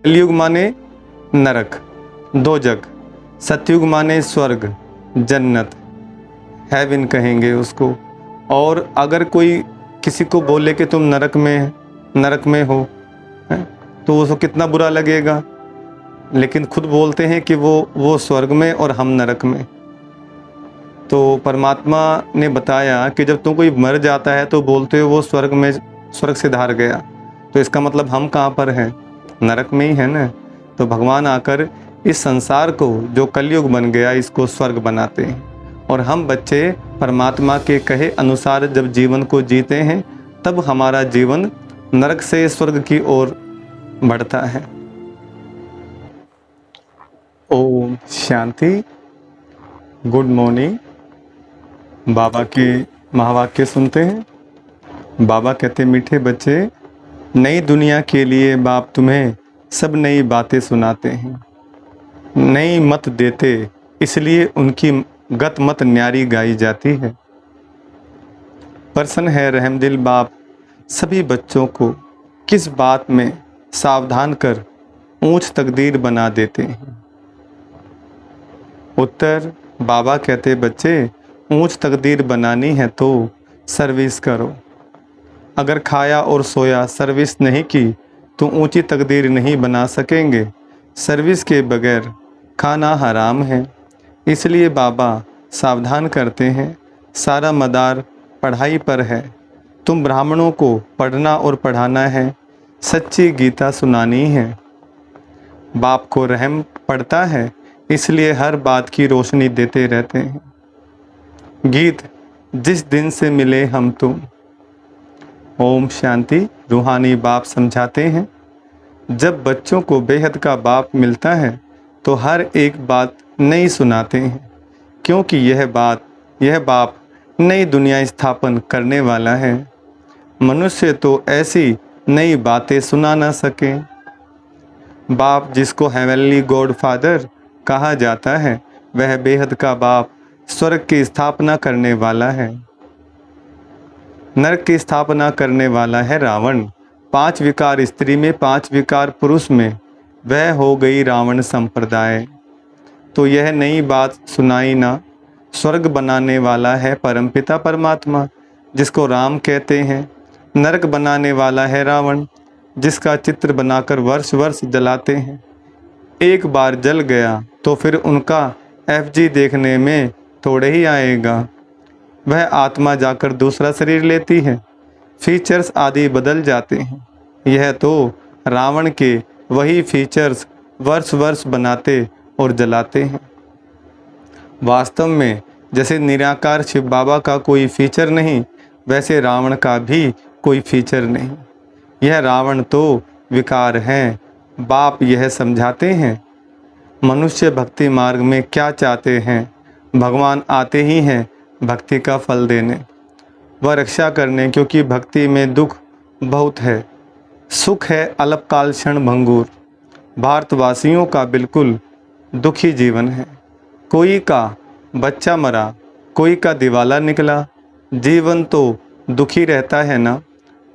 कलयुग माने नरक, दो जग। सतयुग माने स्वर्ग, जन्नत, हेवन कहेंगे उसको। और अगर कोई किसी को बोले कि तुम नरक में हो, तो उसको कितना बुरा लगेगा। लेकिन खुद बोलते हैं कि वो स्वर्ग में और हम नरक में। तो परमात्मा ने बताया कि जब तुम कोई मर जाता है तो बोलते हो वो स्वर्ग से धार गया, तो इसका मतलब हम कहाँ पर हैं? नरक में ही है ना। तो भगवान आकर इस संसार को जो कलयुग बन गया इसको स्वर्ग बनाते हैं, और हम बच्चे परमात्मा के कहे अनुसार जब जीवन को जीते हैं तब हमारा जीवन नरक से स्वर्ग की ओर बढ़ता है। ओम शांति। Good morning. बाबा के महावाक्य सुनते हैं। बाबा कहते, मीठे बच्चे, नई दुनिया के लिए बाप तुम्हें सब नई बातें सुनाते हैं, नई मत देते, इसलिए उनकी गत मत न्यारी गाई जाती है। प्रसन्न है रहमदिल बाप सभी बच्चों को किस बात में सावधान कर ऊंच तकदीर बना देते हैं। उत्तर, बाबा कहते, बच्चे ऊंच तकदीर बनानी है तो सर्विस करो। अगर खाया और सोया सर्विस नहीं की तो ऊंची तकदीर नहीं बना सकेंगे। सर्विस के बगैर खाना हराम है। इसलिए बाबा सावधान करते हैं, सारा मदार पढ़ाई पर है। तुम ब्राह्मणों को पढ़ना और पढ़ाना है, सच्ची गीता सुनानी है। बाप को रहम पड़ता है, इसलिए हर बात की रोशनी देते रहते हैं। गीत, जिस दिन से मिले हम तुम। ओम शांति। रूहानी बाप समझाते हैं, जब बच्चों को बेहद का बाप मिलता है तो हर एक बात नई सुनाते हैं, क्योंकि यह बाप नई दुनिया स्थापन करने वाला है। मनुष्य तो ऐसी नई बातें सुना ना सके। बाप जिसको हेवनली गॉड फादर कहा जाता है, वह बेहद का बाप स्वर्ग की स्थापना करने वाला है। नरक की स्थापना करने वाला है रावण। 5 विकार स्त्री में, 5 विकार पुरुष में, वह हो गई रावण संप्रदाय। तो यह नई बात सुनाई ना। स्वर्ग बनाने वाला है परमपिता परमात्मा, जिसको राम कहते हैं। नरक बनाने वाला है रावण, जिसका चित्र बनाकर वर्ष वर्ष जलाते हैं। एक बार जल गया तो फिर उनका FG देखने में थोड़े ही आएगा। वह आत्मा जाकर दूसरा शरीर लेती है, फीचर्स आदि बदल जाते हैं। यह तो रावण के वही फीचर्स वर्ष वर्ष बनाते और जलाते हैं। वास्तव में जैसे निराकार शिव बाबा का कोई फीचर नहीं, वैसे रावण का भी कोई फीचर नहीं। यह रावण तो विकार हैं। बाप यह समझाते हैं, मनुष्य भक्ति मार्ग में क्या चाहते हैं। भगवान आते ही हैं भक्ति का फल देने व रक्षा करने, क्योंकि भक्ति में दुख बहुत है, सुख है अल्पकाल क्षण भंगुर। भारतवासियों का बिल्कुल दुखी जीवन है। कोई का बच्चा मरा, कोई का दिवाला निकला, जीवन तो दुखी रहता है ना।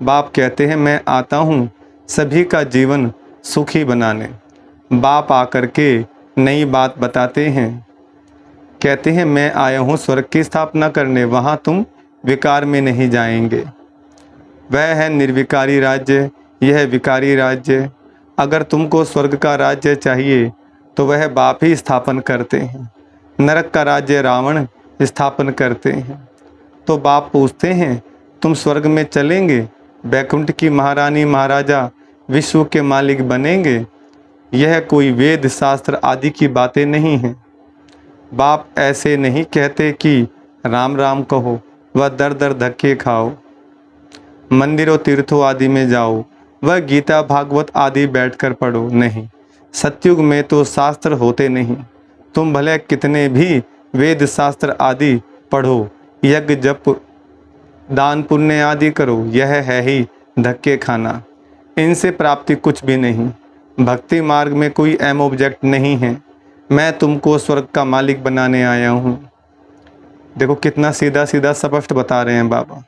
बाप कहते हैं, मैं आता हूँ सभी का जीवन सुखी बनाने। बाप आकर के नई बात बताते हैं, कहते हैं, मैं आया हूँ स्वर्ग की स्थापना करने, वहाँ तुम विकार में नहीं जाएंगे। वह है निर्विकारी राज्य, यह विकारी राज्य। अगर तुमको स्वर्ग का राज्य चाहिए तो वह बाप ही स्थापन करते हैं। नरक का राज्य रावण स्थापन करते हैं। तो बाप पूछते हैं, तुम स्वर्ग में चलेंगे, बैकुंठ की महारानी महाराजा विश्व के मालिक बनेंगे। यह कोई वेद शास्त्र आदि की बातें नहीं हैं। बाप ऐसे नहीं कहते कि राम राम कहो व दर दर धक्के खाओ, मंदिरों तीर्थों आदि में जाओ, वह गीता भागवत आदि बैठकर पढ़ो। नहीं, सतयुग में तो शास्त्र होते नहीं। तुम भले कितने भी वेद शास्त्र आदि पढ़ो, यज्ञ जप दान पुण्य आदि करो, यह है ही धक्के खाना। इनसे प्राप्ति कुछ भी नहीं। भक्ति मार्ग में कोई एम ऑब्जेक्ट नहीं है। मैं तुमको स्वर्ग का मालिक बनाने आया हूँ। देखो कितना सीधा सीधा स्पष्ट बता रहे हैं बाबा।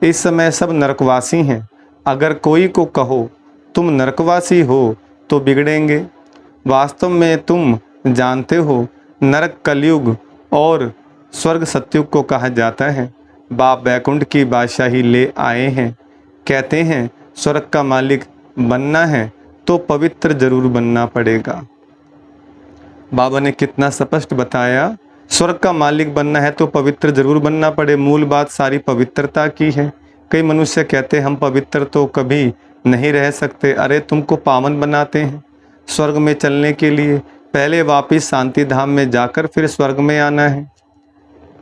इस समय सब नरकवासी हैं। अगर कोई को कहो तुम नरकवासी हो तो बिगड़ेंगे। वास्तव में तुम जानते हो, नरक कलयुग और स्वर्ग सतयुग को कहा जाता है। बाप बैकुंठ की बादशाही ले आए हैं। कहते हैं स्वर्ग का मालिक बनना है तो पवित्र जरूर बनना पड़ेगा। बाबा ने कितना स्पष्ट बताया, स्वर्ग का मालिक बनना है तो पवित्र जरूर बनना पड़े। मूल बात सारी पवित्रता की है। कई मनुष्य कहते हम पवित्र तो कभी नहीं रह सकते। अरे तुमको पावन बनाते हैं स्वर्ग में चलने के लिए। पहले वापिस शांति धाम में जाकर फिर स्वर्ग में आना है।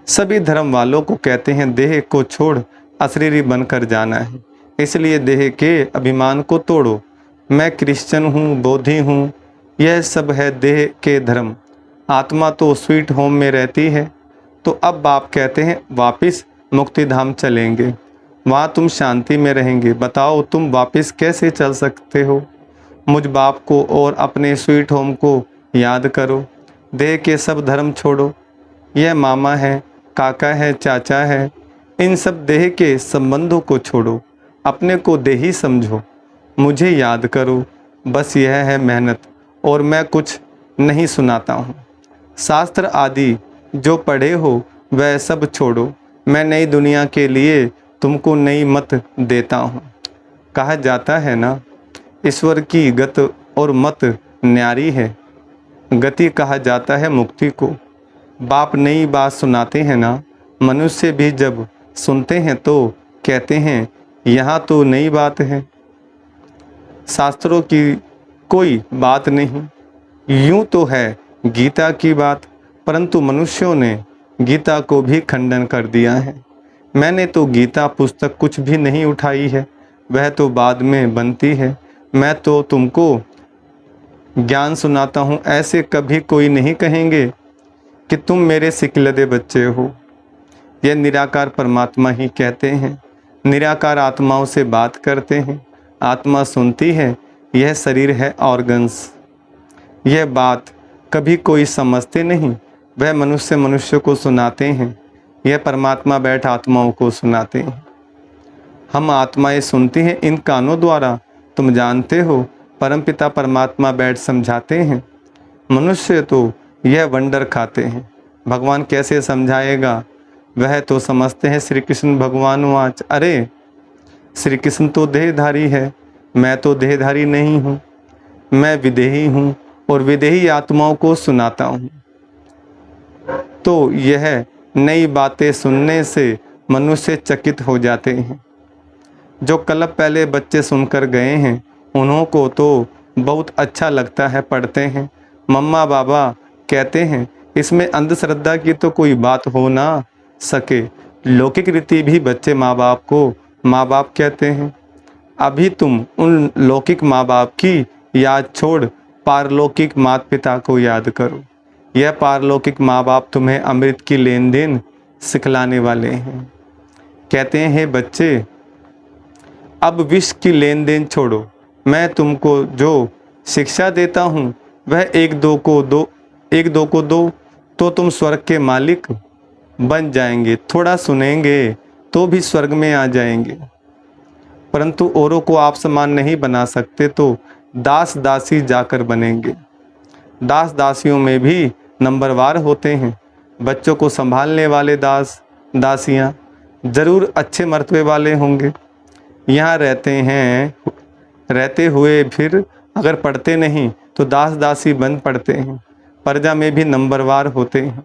सभी धर्म वालों को कहते हैं देह को छोड़ अशरीरी बनकर जाना है, इसलिए देह के अभिमान को तोड़ो। मैं क्रिश्चियन हूँ, बौद्धि हूँ, यह सब है देह के धर्म। आत्मा तो स्वीट होम में रहती है। तो अब बाप कहते हैं वापिस मुक्ति धाम चलेंगे, वहाँ तुम शांति में रहेंगे। बताओ तुम वापिस कैसे चल सकते हो? मुझ बाप को और अपने स्वीट होम को याद करो। देह के सब धर्म छोड़ो। यह मामा है, काका है, चाचा है, इन सब देह के संबंधों को छोड़ो। अपने को देही समझो, मुझे याद करो। बस यह है मेहनत, और मैं कुछ नहीं सुनाता हूँ। शास्त्र आदि जो पढ़े हो वह सब छोड़ो। मैं नई दुनिया के लिए तुमको नई मत देता हूँ। कहा जाता है ना, ईश्वर की गत और मत न्यारी है। गति कहा जाता है मुक्ति को। बाप नई बात सुनाते हैं ना, मनुष्य भी जब सुनते हैं तो कहते हैं यहाँ तो नई बात है, शास्त्रों की कोई बात नहीं। यूं तो है गीता की बात, परंतु मनुष्यों ने गीता को भी खंडन कर दिया है। मैंने तो गीता पुस्तक कुछ भी नहीं उठाई है, वह तो बाद में बनती है। मैं तो तुमको ज्ञान सुनाता हूँ। ऐसे कभी कोई नहीं कहेंगे कि तुम मेरे सिकलदे बच्चे हो। यह निराकार परमात्मा ही कहते हैं। निराकार आत्माओं से बात करते हैं, आत्मा सुनती है। यह शरीर है ऑर्गन्स। यह बात कभी कोई समझते नहीं, वह मनुष्य को सुनाते हैं। यह परमात्मा बैठ आत्माओं को सुनाते हैं। हम आत्माएं सुनती हैं इन कानों द्वारा। तुम जानते हो परमपिता परमात्मा बैठ समझाते हैं। मनुष्य तो यह वंडर खाते हैं। भगवान कैसे समझाएगा? वह तो समझते हैं श्री कृष्ण भगवान वाच। अरे श्री कृष्ण तो देहधारी है, मैं तो देहधारी नहीं हूँ। मैं विदेही हूँ और विदेही आत्माओं को सुनाता हूँ। तो यह नई बातें सुनने से मनुष्य चकित हो जाते हैं। जो कल पहले बच्चे सुनकर गए हैं उन्हों को तो बहुत अच्छा लगता है, पढ़ते हैं। मम्मा बाबा कहते हैं इसमें अंधश्रद्धा की तो कोई बात हो ना सके। लौकिक रीति भी बच्चे माँ बाप को माँ बाप कहते हैं। अभी तुम उन लौकिक माँ बाप की याद छोड़ पारलौकिक माता पिता को याद करो। यह पारलौकिक माँ बाप तुम्हें अमृत की लेन देन सिखलाने वाले हैं। कहते हैं बच्चे अब विष की लेन देन छोड़ो। मैं तुमको जो शिक्षा देता हूँ वह एक दो को दो तो तुम स्वर्ग के मालिक बन जाएंगे। थोड़ा सुनेंगे तो भी स्वर्ग में आ जाएंगे। परंतु औरों को आप समान नहीं बना सकते तो दास दासी जाकर बनेंगे। दास दासियों में भी नंबरवार होते हैं। बच्चों को संभालने वाले दास दासियां जरूर अच्छे मर्तबे वाले होंगे। यहाँ रहते हुए फिर अगर पढ़ते नहीं तो दास दासी बन पढ़ते हैं। प्रजा में भी नंबरवार होते हैं।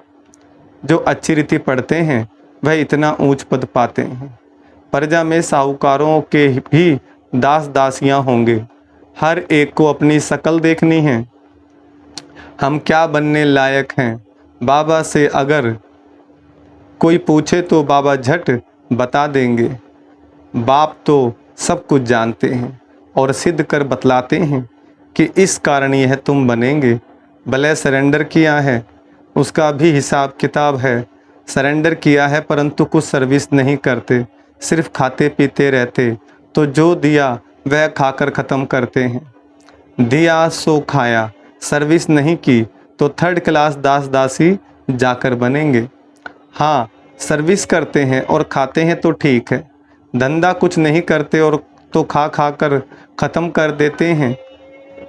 जो अच्छी रीति पढ़ते हैं वह इतना ऊंच पद पाते हैं। प्रजा में साहूकारों के भी दास दासियां होंगे। हर एक को अपनी शकल देखनी है। हम क्या बनने लायक हैं? बाबा से अगर कोई पूछे तो बाबा झट बता देंगे। बाप तो सब कुछ जानते हैं और सिद्ध कर बतलाते हैं कि इस कारण यह तुम बनेंगे। भले सरेंडर किया है उसका भी हिसाब किताब है। सरेंडर किया है परंतु कुछ सर्विस नहीं करते, सिर्फ खाते पीते रहते, तो जो दिया वह खाकर ख़त्म करते हैं। दिया सो खाया, सर्विस नहीं की तो थर्ड क्लास दास दासी जाकर बनेंगे। हाँ, सर्विस करते हैं और खाते हैं तो ठीक है। धंधा कुछ नहीं करते और तो खा कर ख़त्म कर देते हैं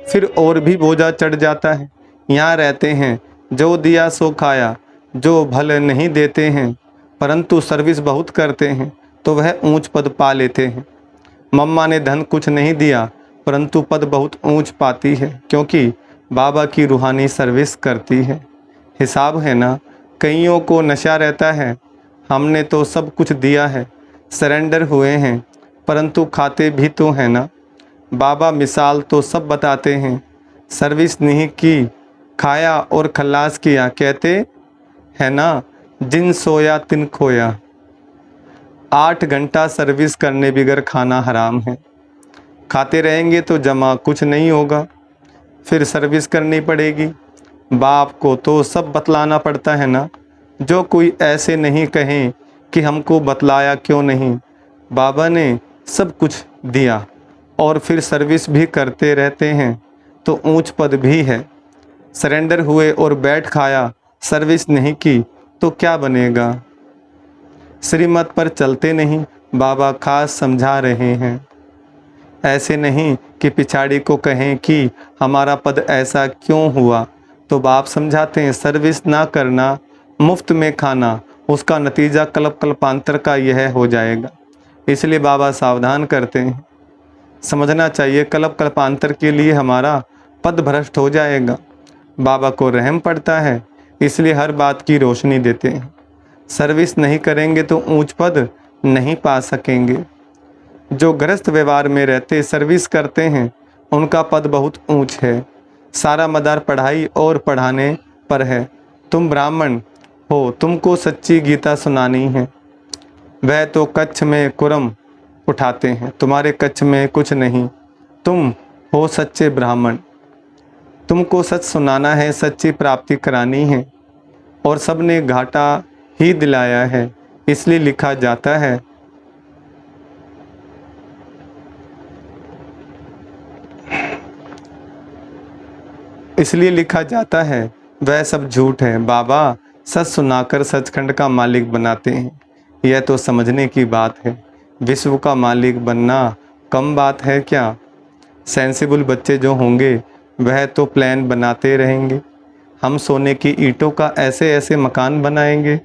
फिर और भी बोझा चढ़ जाता है। यहाँ रहते हैं, जो दिया सो खाया, जो भले नहीं देते हैं परंतु सर्विस बहुत करते हैं तो वह ऊंच पद पा लेते हैं। मम्मा ने धन कुछ नहीं दिया परंतु पद बहुत ऊंच पाती है, क्योंकि बाबा की रूहानी सर्विस करती है। हिसाब है ना, कईयों को नशा रहता है, हमने तो सब कुछ दिया है, सरेंडर हुए हैं, परंतु खाते भी तो हैं ना। बाबा मिसाल तो सब बताते हैं, सर्विस नहीं की, खाया और खल्लास किया, कहते है ना, जिन सोया तिन खोया। 8 घंटा सर्विस करने बिगर खाना हराम है। खाते रहेंगे तो जमा कुछ नहीं होगा, फिर सर्विस करनी पड़ेगी। बाप को तो सब बतलाना पड़ता है ना। जो कोई ऐसे नहीं कहे कि हमको बतलाया क्यों नहीं। बाबा ने सब कुछ दिया और फिर सर्विस भी करते रहते हैं तो ऊंच पद भी है। सरेंडर हुए और बैठ खाया, सर्विस नहीं की तो क्या बनेगा। श्रीमत पर चलते नहीं, बाबा खास समझा रहे हैं। ऐसे नहीं कि पिछाड़ी को कहें कि हमारा पद ऐसा क्यों हुआ, तो बाप समझाते हैं सर्विस ना करना, मुफ्त में खाना, उसका नतीजा कल्प कल्पांतर का यह हो जाएगा। इसलिए बाबा सावधान करते हैं, समझना चाहिए कल्प कल्पांतर के लिए हमारा पद भ्रष्ट हो जाएगा। बाबा को रहम पड़ता है, इसलिए हर बात की रोशनी देते हैं। सर्विस नहीं करेंगे तो ऊंच पद नहीं पा सकेंगे। जो गृहस्थ व्यवहार में रहते सर्विस करते हैं उनका पद बहुत ऊंच है। सारा मदार पढ़ाई और पढ़ाने पर है। तुम ब्राह्मण हो, तुमको सच्ची गीता सुनानी है। वह तो कच्छ में कुरम उठाते हैं, तुम्हारे कच्छ में कुछ नहीं। तुम हो सच्चे ब्राह्मण, तुमको सच सुनाना है, सच्ची प्राप्ति करानी है। और सबने घाटा ही दिलाया है, इसलिए लिखा जाता है वह सब झूठ है। बाबा सच सुनाकर सचखंड का मालिक बनाते हैं। यह तो समझने की बात है। विश्व का मालिक बनना कम बात है क्या। सेंसिबल बच्चे जो होंगे वह तो प्लान बनाते रहेंगे। हम सोने की ईंटों का ऐसे ऐसे मकान बनाएंगे,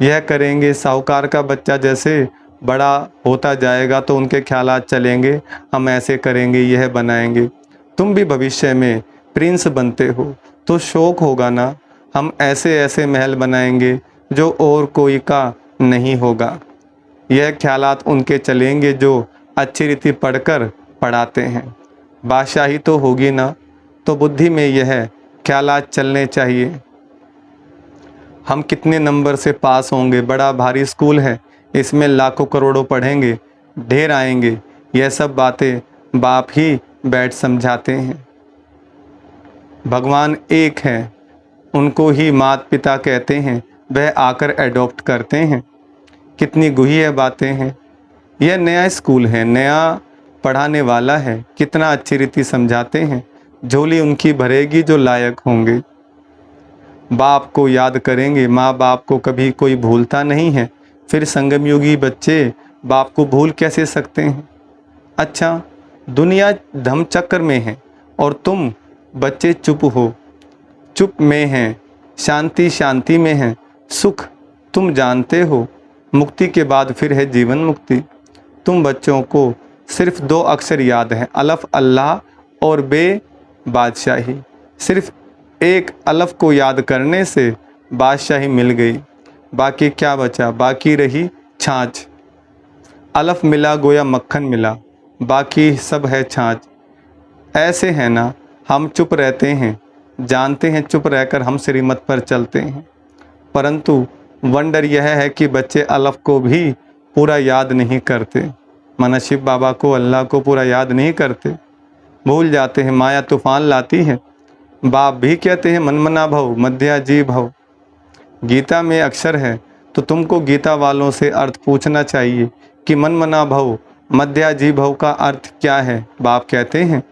यह करेंगे। साहूकार का बच्चा जैसे बड़ा होता जाएगा तो उनके ख्यालात चलेंगे, हम ऐसे करेंगे, यह बनाएंगे। तुम भी भविष्य में प्रिंस बनते हो तो शौक होगा ना, हम ऐसे ऐसे महल बनाएंगे जो और कोई का नहीं होगा। यह ख्यालात उनके चलेंगे जो अच्छी रीति पढ़कर पढ़ाते हैं। बादशाही तो होगी ना, तो बुद्धि में यह ख्यालात चलने चाहिए। हम कितने नंबर से पास होंगे, बड़ा भारी स्कूल है, इसमें लाखों करोड़ों पढ़ेंगे, ढेर आएंगे। यह सब बातें बाप ही बैठ समझाते हैं। भगवान एक है, उनको ही माता पिता कहते हैं, वह आकर एडॉप्ट करते हैं। कितनी गुही बातें हैं। यह नया स्कूल है, नया पढ़ाने वाला है, कितना अच्छी रीति समझाते हैं। झोली उनकी भरेगी जो लायक होंगे। बाप को याद करेंगे, माँ बाप को कभी कोई भूलता नहीं है, फिर संगमयुगी बच्चे बाप को भूल कैसे सकते हैं। अच्छा, दुनिया धम चक्कर में है और तुम बच्चे चुप हो, चुप में हैं, शांति शांति में है। सुख तुम जानते हो, मुक्ति के बाद फिर है जीवन मुक्ति। तुम बच्चों को सिर्फ 2 अक्षर याद हैं, अलफ अल्लाह और बे बादशाही। सिर्फ एक अलफ को याद करने से बादशाही मिल गई, बाकी क्या बचा, बाकी रही छाछ। अलफ मिला गोया मक्खन मिला, बाकी सब है छाछ। ऐसे है ना, हम चुप रहते हैं, जानते हैं चुप रहकर हम श्रीमत पर चलते हैं, परंतु वंडर यह है कि बच्चे अलफ को भी पूरा याद नहीं करते। माना शिव बाबा को, अल्लाह को पूरा याद नहीं करते, भूल जाते हैं। माया तूफान लाती है। बाप भी कहते हैं मनमना भव मध्या जी भव। गीता में अक्षर है तो तुमको गीता वालों से अर्थ पूछना चाहिए कि मनमना भव मध्या जी भव का अर्थ क्या है। बाप कहते हैं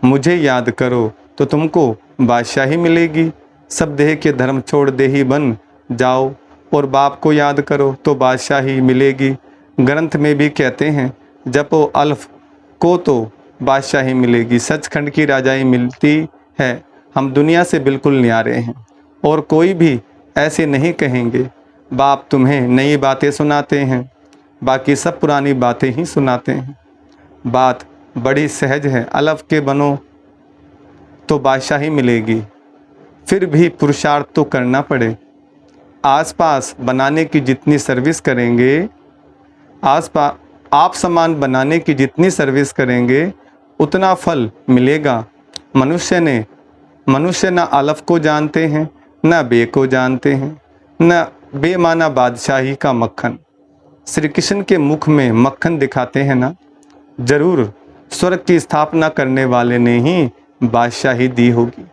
मुझे याद करो तो तुमको बादशाही मिलेगी। सब देह के धर्म छोड़ देही बन जाओ और बाप को याद करो तो बादशाही मिलेगी। ग्रंथ में भी कहते हैं जपो अल्फ को तो बादशाही मिलेगी, सचखंड की राजाई मिलती है। हम दुनिया से बिल्कुल न्यारे हैं और कोई भी ऐसे नहीं कहेंगे बाप तुम्हें नई बातें सुनाते हैं, बाकी सब पुरानी बातें ही सुनाते हैं। बात बड़ी सहज है, अलफ के बनो तो बादशाही मिलेगी, फिर भी पुरुषार्थ तो करना पड़े। आसपास बनाने की जितनी सर्विस करेंगे, आप समान बनाने की जितनी सर्विस करेंगे उतना फल मिलेगा। मनुष्य न अलफ को जानते हैं, न बे को जानते हैं, न बेमाना बादशाही का मक्खन। श्री कृष्ण के मुख में मक्खन दिखाते हैं ना, जरूर स्वर्ग की स्थापना करने वाले ने ही बादशाही दी होगी।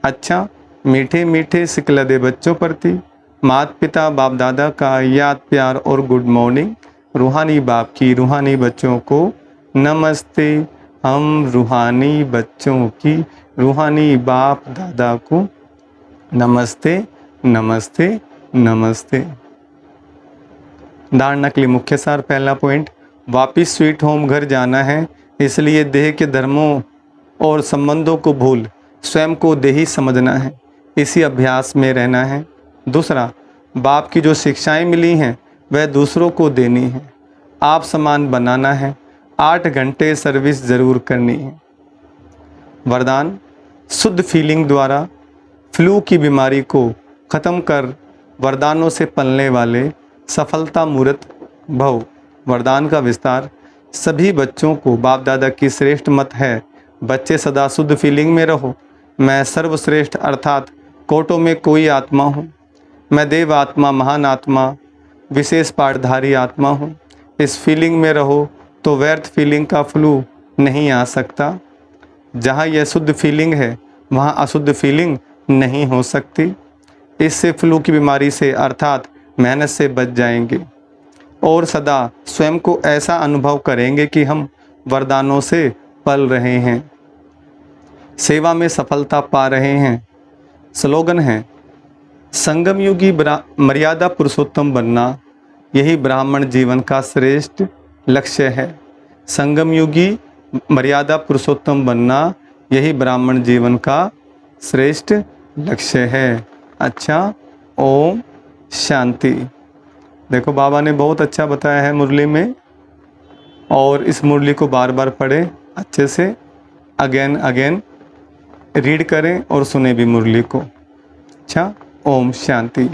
अच्छा, मीठे मीठे सिकलदे बच्चों प्रति माता पिता बाप दादा का याद प्यार और गुड मॉर्निंग। रूहानी बाप की रूहानी बच्चों को नमस्ते। हम रूहानी बच्चों की रूहानी बाप दादा को नमस्ते नमस्ते नमस्ते। धारणा के लिए मुख्य सार, पहला पॉइंट, वापिस स्वीट होम घर जाना है, इसलिए देह के धर्मों और संबंधों को भूल स्वयं को देही समझना है, इसी अभ्यास में रहना है। दूसरा, बाप की जो शिक्षाएं मिली हैं वह दूसरों को देनी है, आप समान बनाना है, 8 घंटे सर्विस ज़रूर करनी है। वरदान, शुद्ध फीलिंग द्वारा फ्लू की बीमारी को ख़त्म कर वरदानों से पलने वाले सफलता मूर्त भव। वरदान का विस्तार, सभी बच्चों को बाप दादा की श्रेष्ठ मत है, बच्चे सदा शुद्ध फीलिंग में रहो। मैं सर्वश्रेष्ठ अर्थात कोटों में कोई आत्मा हूँ, मैं देव आत्मा, महान आत्मा, विशेष पाठधारी आत्मा हूँ। इस फीलिंग में रहो तो व्यर्थ फीलिंग का फ्लू नहीं आ सकता। जहाँ यह शुद्ध फीलिंग है वहाँ अशुद्ध फीलिंग नहीं हो सकती। इससे फ्लू की बीमारी से अर्थात मेहनत से बच जाएंगे और सदा स्वयं को ऐसा अनुभव करेंगे कि हम वरदानों से पल रहे हैं, सेवा में सफलता पा रहे हैं। स्लोगन है, संगम युगी मर्यादा पुरुषोत्तम बनना, यही ब्राह्मण जीवन का श्रेष्ठ लक्ष्य है। संगम युगी मर्यादा पुरुषोत्तम बनना, यही ब्राह्मण जीवन का श्रेष्ठ लक्ष्य है। अच्छा, ओम शांति। देखो बाबा ने बहुत अच्छा बताया है मुरली में, और इस मुरली को बार बार पढ़ें अच्छे से, अगेन रीड करें और सुने भी मुरली को। अच्छा, ओम शांति।